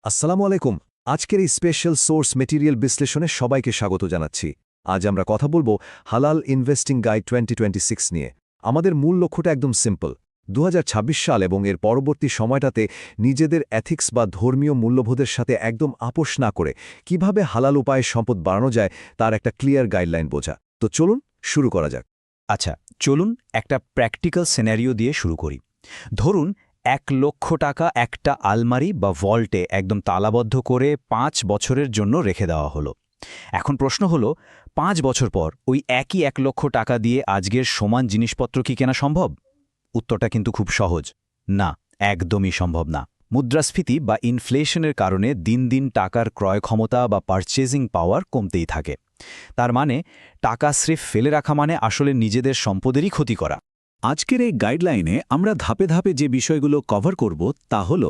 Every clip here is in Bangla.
আসসালামু আলাইকুম। আজকের এই স্পেশাল সোর্স মেটেরিয়াল বিশ্লেষণে সবাইকে স্বাগত জানাচ্ছি। আজ আমরা কথা বলবো হালাল ইনভেস্টিং গাইড 2026 নিয়ে। আমাদের মূল লক্ষ্যটা একদম সিম্পল। 2026 সাল এবং এর পরবর্তী সময়টাতে নিজেদের এথিক্স বা ধর্মীয় মূল্যবোধের সাথে একদম আপোষ না করে কিভাবে হালাল উপায়ে সম্পদ বাড়ানো যায় তার একটা ক্লিয়ার গাইডলাইন বোঝা। তো চলুন শুরু করা যাক। আচ্ছা, চলুন একটা প্র্যাকটিক্যাল সিনারিও দিয়ে শুরু করি। ধরুন 1,00,000 টাকা একটা আলমারি বা ভল্টে একদম তালাবদ্ধ করে 5 বছরের জন্য রেখে দেওয়া হলো। এখন প্রশ্ন হলো, 5 বছর পর ওই একই 1,00,000 টাকা দিয়ে আজকের সমান জিনিসপত্র কি কেনা সম্ভব? উত্তরটা কিন্তু খুব সহজ। না, একদমই সম্ভব না। মুদ্রাস্ফীতি বা ইনফ্লেশনের কারণে দিন দিন টাকার ক্রয় ক্ষমতা বা পারচেজিং পাওয়ার কমতেই থাকে। তার মানে টাকা স্রেফ ফেলে রাখা মানে আসলে নিজেদের সম্পদেরই ক্ষতি করা। আজকের এই গাইডলাইনে আমরা ধাপে ধাপে যে বিষয়গুলো কভার করব তা হল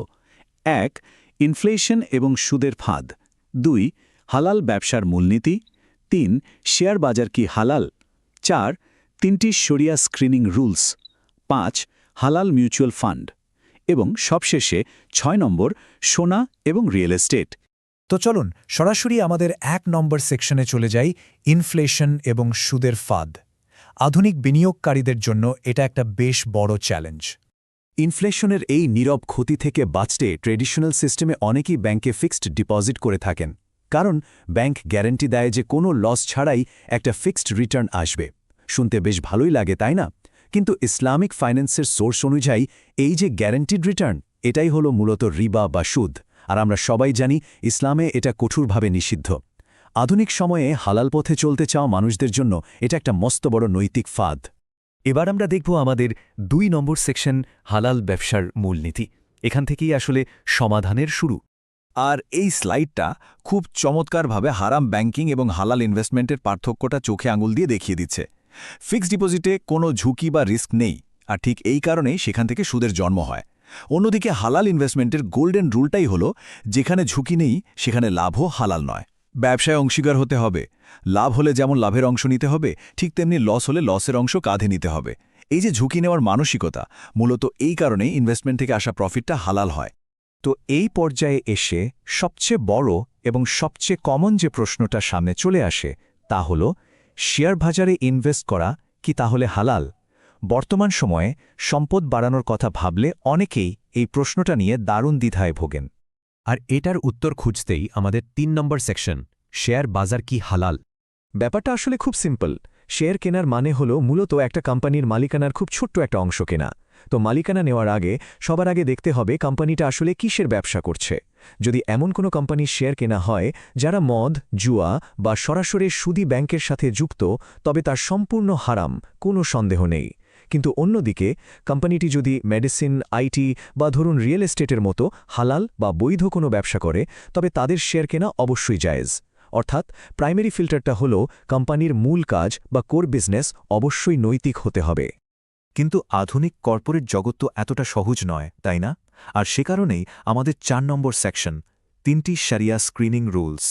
1. ইনফ্লেশন এবং সুদের ফাঁদ, 2. হালাল ব্যবসার মূলনীতি, 3. শেয়ার বাজার কি হালাল, 4. 3টি শরিয়া স্ক্রিনিং রুলস, 5. হালাল মিউচুয়াল ফান্ড এবং সবশেষে 6 নম্বর সোনা এবং রিয়েল এস্টেট। তো চলুন সরাসরি আমাদের 1 নম্বর সেকশনে চলে যাই, ইনফ্লেশন এবং সুদের ফাঁদ। আধুনিক বিনিয়োগকারীদের জন্য এটা একটা বেশ বড় চ্যালেঞ্জ। ইনফ্লেশনের এই নীরব ক্ষতি থেকে বাঁচতে ট্রেডিশনাল সিস্টেমে অনেকেই ব্যাংকে ফিক্সড ডিপোজিট করে থাকেন, কারণ ব্যাংক গ্যারান্টি দেয় যে কোনো লস ছাড়াই একটা ফিক্সড রিটার্ন আসবে। শুনতে বেশ ভালোই লাগে, তাই না? কিন্তু ইসলামিক ফাইন্যান্সের সোর্স অনুযায়ী এই যে গ্যারান্টিড রিটার্ন, এটাই হলো মূলত রিবা বা সুদ, আর আমরা সবাই জানি ইসলামে এটা কঠোরভাবে নিষিদ্ধ। আধুনিক সময়ে হালাল পথে চলতে চাওয়া মানুষদের জন্য এটা একটা মস্ত বড় নৈতিক ফাঁদ। এবার আমরা দেখব আমাদের 2 নম্বর সেকশন, হালাল ব্যবসার মূলনীতি। এখান থেকেই আসলে সমাধানের শুরু। আর এই স্লাইডটা খুব চমৎকারভাবে হারাম ব্যাংকিং এবং হালাল ইনভেস্টমেন্টের পার্থক্যটা চোখে আঙুল দিয়ে দেখিয়ে দিচ্ছে। ফিক্সড ডিপোজিটে কোনো ঝুঁকি বা রিস্ক নেই, আর ঠিক এই কারণেই সেখান থেকে সুদের জন্ম হয়। অন্যদিকে হালাল ইনভেস্টমেন্টের গোল্ডেন রুলটাই হলো, যেখানে ঝুঁকি নেই সেখানে লাভও হালাল নয়। ব্যবসায় অংশীদার হতে হবে, লাভ হলে যেমন লাভের অংশ নিতে হবে, ঠিক তেমনি লস হলে লসের অংশ কাঁধে নিতে হবে। এই যে ঝুঁকি নেওয়ার মানসিকতা, মূলত এই কারণেই ইনভেস্টমেন্ট থেকে আসা প্রফিটটা হালাল হয়। তো এই পর্যায়ে এসে সবচেয়ে বড় এবং সবচেয়ে কমন যে প্রশ্নটা সামনে চলে আসে তা হল, শেয়ার বাজারে ইনভেস্ট করা কি তাহলে হালাল? বর্তমান সময়ে সম্পদ বাড়ানোর কথা ভাবলে অনেকেই এই প্রশ্নটা নিয়ে দারুণ দ্বিধায় ভোগেন। আর এটার উত্তর খুঁজতেই আমাদের 3 নম্বর সেকশন, শেয়ার বাজার কি হালাল। ব্যাপারটা আসলে খুব সিম্পল। শেয়ার কেনার মানে হলো মূলত একটা কোম্পানির মালিকানার খুব ছোট্ট একটা অংশ কেনা। তো মালিকানা নেওয়ার আগে সবার আগে দেখতে হবে কোম্পানিটা আসলে কিসের ব্যবসা করছে। যদি এমন কোনো কোম্পানির শেয়ার কেনা হয় যারা মদ, জুয়া বা সরাসরি সুদী ব্যাংকের সাথে যুক্ত, তবে তার সম্পূর্ণ হারাম, কোনো সন্দেহ নেই। কিন্তু অন্যদিকে কোম্পানিটি যদি মেডিসিন, আইটি বা ধরুন রিয়েল এস্টেটের মতো হালাল বা বৈধ কোনো ব্যবসা করে, তবে তাদের শেয়ার কেনা অবশ্যই জায়েজ। অর্থাৎ প্রাইমারি ফিল্টারটা হল কোম্পানির মূল কাজ বা কোর বিজনেস অবশ্যই নৈতিক হতে হবে। কিন্তু আধুনিক কর্পোরেট জগৎ তো এতটা সহজ নয়, তাই না? আর সে কারণেই আমাদের 4 নম্বর সেকশন, 3টি শরিয়া স্ক্রিনিং রুলস।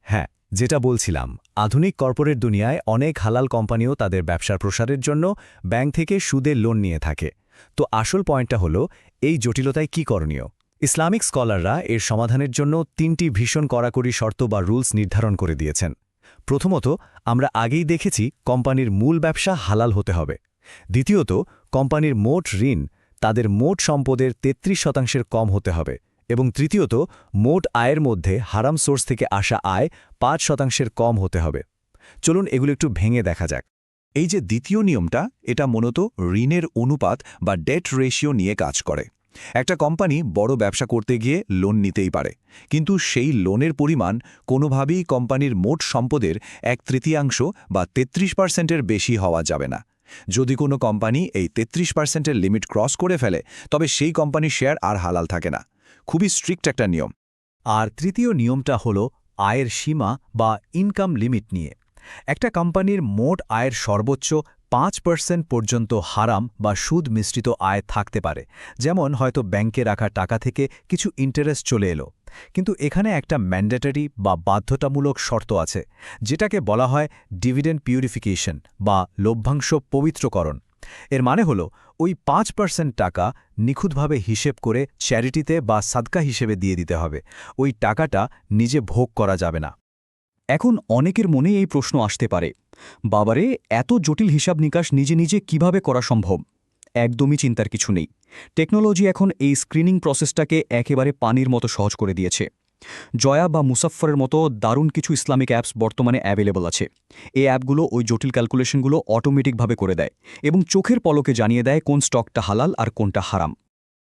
হ্যাঁ, যেটা বলছিলাম, আধুনিক কর্পোরেট দুনিয়ায় অনেক হালাল কোম্পানিও তাদের ব্যবসার প্রসারের জন্য ব্যাংক থেকে সুদের লোন নিয়ে থাকে। তো আসল পয়েন্টটা হলো, এই জটিলতায় কি করণীয়? ইসলামিক স্কলাররা এর সমাধানের জন্য 3টি ভীষণ কড়াকড়ি শর্ত বা রুলস নির্ধারণ করে দিয়েছেন। প্রথমত, আমরা আগেই দেখেছি কোম্পানির মূল ব্যবসা হালাল হতে হবে। দ্বিতীয়ত, কোম্পানির মোট ঋণ তাদের মোট সম্পদের 33% কম হতে হবে। এবং তৃতীয়ত, মোট আয়ের মধ্যে হারাম সোর্স থেকে আসা আয় 5% কম হতে হবে। চলুন এগুলো একটু ভেঙে দেখা যাক। এই যে দ্বিতীয় নিয়মটা, এটা মূলত ঋণের অনুপাত বা ডেট রেশিও নিয়ে কাজ করে। একটা কোম্পানি বড় ব্যবসা করতে গিয়ে লোন নিতেই পারে, কিন্তু সেই লোনের পরিমাণ কোনোভাবেই কোম্পানির মোট সম্পদের 1/3 বা 33%-এর বেশি হওয়া যাবে না। যদি কোনো কোম্পানি এই 33%-এর লিমিট ক্রস করে ফেলে, তবে সেই কোম্পানির শেয়ার আর হালাল থাকে না। খুবই স্ট্রিক্ট একটা নিয়ম। আর তৃতীয় নিয়মটা হল আয়ের সীমা বা ইনকাম লিমিট নিয়ে। একটা কোম্পানির মোট আয়ের সর্বোচ্চ 5% পর্যন্ত হারাম বা সুদ মিশ্রিত আয় থাকতে পারে। যেমন হয়তো ব্যাংকে রাখা টাকা থেকে কিছু ইন্টারেস্ট চলে এলো। কিন্তু এখানে একটা ম্যান্ডেটরি বা বাধ্যতামূলক শর্ত আছে, যেটাকে বলা হয় ডিভিডেন্ড পিউরিফিকেশন বা লভ্যাংশ পবিত্রকরণ। এর মানে হলো ওই 5% টাকা নিখুঁতভাবে হিসেব করে চ্যারিটিতে বা সাদকা হিসেবে দিয়ে দিতে হবে। ওই টাকাটা নিজে ভোগ করা যাবে না। এখন অনেকের মনে এই প্রশ্ন আসতে পারে, বাবারে, এত জটিল হিসাব নিকাশ নিজে নিজে কিভাবে করা সম্ভব? একদমই চিন্তার কিছু নেই। টেকনোলজি এখন এই স্ক্রিনিং প্রসেসটাকে একেবারে পানির মতো সহজ করে দিয়েছে। জয়া বা মুসাফফরের মতো দারুণ কিছু ইসলামিক অ্যাপস বর্তমানে অ্যাভেলেবল আছে। এই অ্যাপগুলো ওই জটিল ক্যালকুলেশনগুলো অটোমেটিকভাবে করে দেয় এবং চোখের পলকে জানিয়ে দেয় কোন স্টকটা হালাল আর কোনটা হারাম।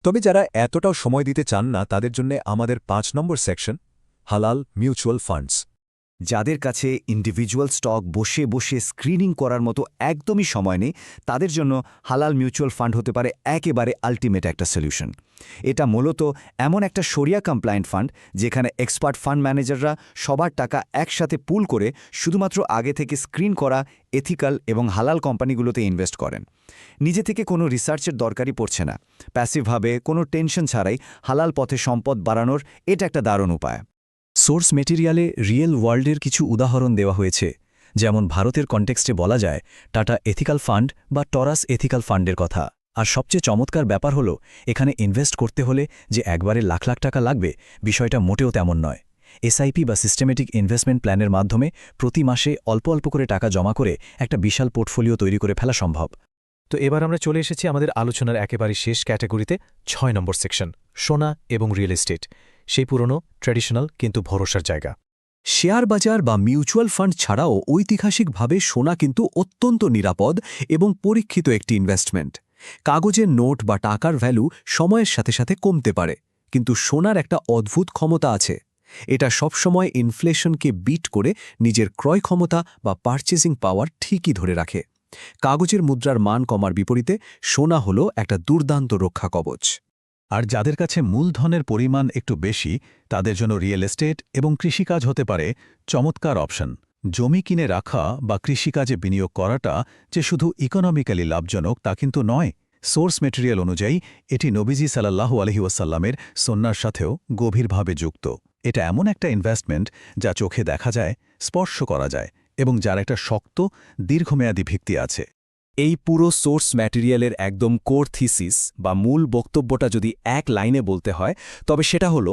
তবে যারা এতটাও সময় দিতে চান না তাদের জন্য আমাদের 5 নম্বর সেকশন, হালাল মিউচুয়াল ফান্ডস। যাদের কাছে ইন্ডিভিজুয়াল স্টক বসে বসে স্ক্রিনিং করার মতো একদমই সময় নেই, তাদের জন্য হালাল মিউচুয়াল ফান্ড হতে পারে একেবারে আল্টিমেট একটা সলিউশন। এটা মূলত এমন একটা শরিয়া কমপ্লায়েন্ট ফান্ড যেখানে এক্সপার্ট ফান্ড ম্যানেজাররা সবার টাকা একসাথে পুল করে শুধুমাত্র আগে থেকে স্ক্রিন করা এথিক্যাল এবং হালাল কোম্পানিগুলোতে ইনভেস্ট করেন। নিজে থেকে কোনো রিসার্চের দরকারই পড়ছে না। প্যাসিভভাবে কোনো টেনশন ছাড়াই হালাল পথে সম্পদ বাড়ানোর এটা একটা দারুণ উপায়। সোর্স মেটেরিয়ালে রিয়েল ওয়ার্ল্ডের কিছু উদাহরণ দেওয়া হয়েছে, যেমন ভারতের কনটেক্সটে বলা যায় টাটা এথিক্যাল ফান্ড বা টরাস এথিক্যাল ফান্ডের কথা। আর সবচেয়ে চমৎকার ব্যাপার হলো, এখানে ইনভেস্ট করতে হলে যে একবারে লাখ লাখ টাকা লাগবে, বিষয়টা মোটেও তেমন নয়। এসআইপি বা সিস্টেমেটিক ইনভেস্টমেন্ট প্ল্যানের মাধ্যমে প্রতি মাসে অল্প অল্প করে টাকা জমা করে একটা বিশাল পোর্টফোলিও তৈরি করে ফেলা সম্ভব। তো এবার আমরা চলে এসেছি আমাদের আলোচনার একেবারে শেষ ক্যাটাগরিতে, 6 নম্বর সেকশন, সোনা এবং রিয়েল এস্টেট। সেই পুরনো ট্র্যাডিশনাল কিন্তু ভরসার জায়গা। শেয়ার বাজার বা মিউচুয়াল ফান্ড ছাড়াও ঐতিহাসিকভাবে সোনা কিন্তু অত্যন্ত নিরাপদ এবং পরীক্ষিত একটি ইনভেস্টমেন্ট। কাগজের নোট বা টাকার ভ্যালু সময়ের সাথে সাথে কমতে পারে, কিন্তু সোনার একটা অদ্ভুত ক্ষমতা আছে। এটা সবসময় ইনফ্লেশনকে বিট করে নিজের ক্রয় ক্ষমতা বা পারচেজিং পাওয়ার ঠিকই ধরে রাখে। কাগজের মুদ্রার মান কমার বিপরীতে সোনা হল একটা দুর্দান্ত রক্ষা কবচ। আর যাদের কাছে মূলধনের পরিমাণ একটু বেশি, তাদের জন্য রিয়েল এস্টেট এবং কৃষিকাজ হতে পারে চমৎকার অপশন। জমি কিনে রাখা বা কৃষিকাজে বিনিয়োগ করাটা যে শুধু ইকোনমিক্যালি লাভজনক তা কিন্তু নয়। সোর্স মেটেরিয়াল অনুযায়ী এটি নবীজি সাল্লাল্লাহু আলাইহি ওয়াসাল্লামের সুন্নাহর সাথেও গভীরভাবে যুক্ত। এটা এমন একটা ইনভেস্টমেন্ট যা চোখে দেখা যায়, স্পর্শ করা যায় এবং যার একটা শক্ত দীর্ঘমেয়াদী ভিত্তি আছে। এই পুরো সোর্স ম্যাটেরিয়ালের একদম কোর থিসিস বা মূল বক্তব্যটা যদি এক লাইনে বলতে হয়, তবে সেটা হলো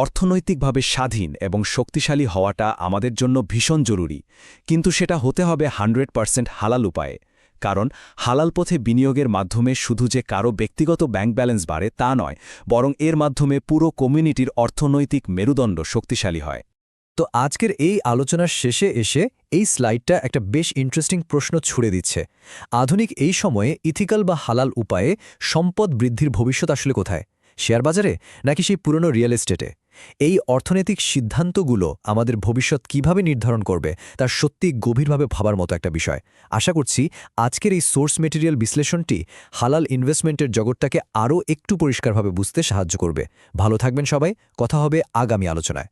অর্থনৈতিকভাবে স্বাধীন এবং শক্তিশালী হওয়াটা আমাদের জন্য ভীষণ জরুরি, কিন্তু সেটা হতে হবে 100% হালাল উপায়ে। কারণ হালাল পথে বিনিয়োগের মাধ্যমে শুধু যে কারো ব্যক্তিগত ব্যাংক ব্যালেন্স বাড়ে তা নয়, বরং এর মাধ্যমে পুরো কমিউনিটির অর্থনৈতিক মেরুদণ্ড শক্তিশালী হয়। তো আজকের এই আলোচনার শেষে এসে এই স্লাইডটা একটা বেশ ইন্টারেস্টিং প্রশ্ন ছুড়ে দিচ্ছে। আধুনিক এই সময়ে ইথিক্যাল বা হালাল উপায়ে সম্পদ বৃদ্ধির ভবিষ্যৎ আসলে কোথায়? শেয়ার বাজারে নাকি সেই পুরনো রিয়েল এস্টেটে? এই অর্থনৈতিক সিদ্ধান্তগুলো আমাদের ভবিষ্যৎ কিভাবে নির্ধারণ করবে তার সত্যি গভীরভাবে ভাবার মতো একটা বিষয়। আশা করছি আজকের এই সোর্স মেটেরিয়াল বিশ্লেষণটি হালাল ইনভেস্টমেন্টের জগৎটাকে আরও একটু পরিষ্কারভাবে বুঝতে সাহায্য করবে। ভালো থাকবেন সবাই, কথা হবে আগামী আলোচনায়।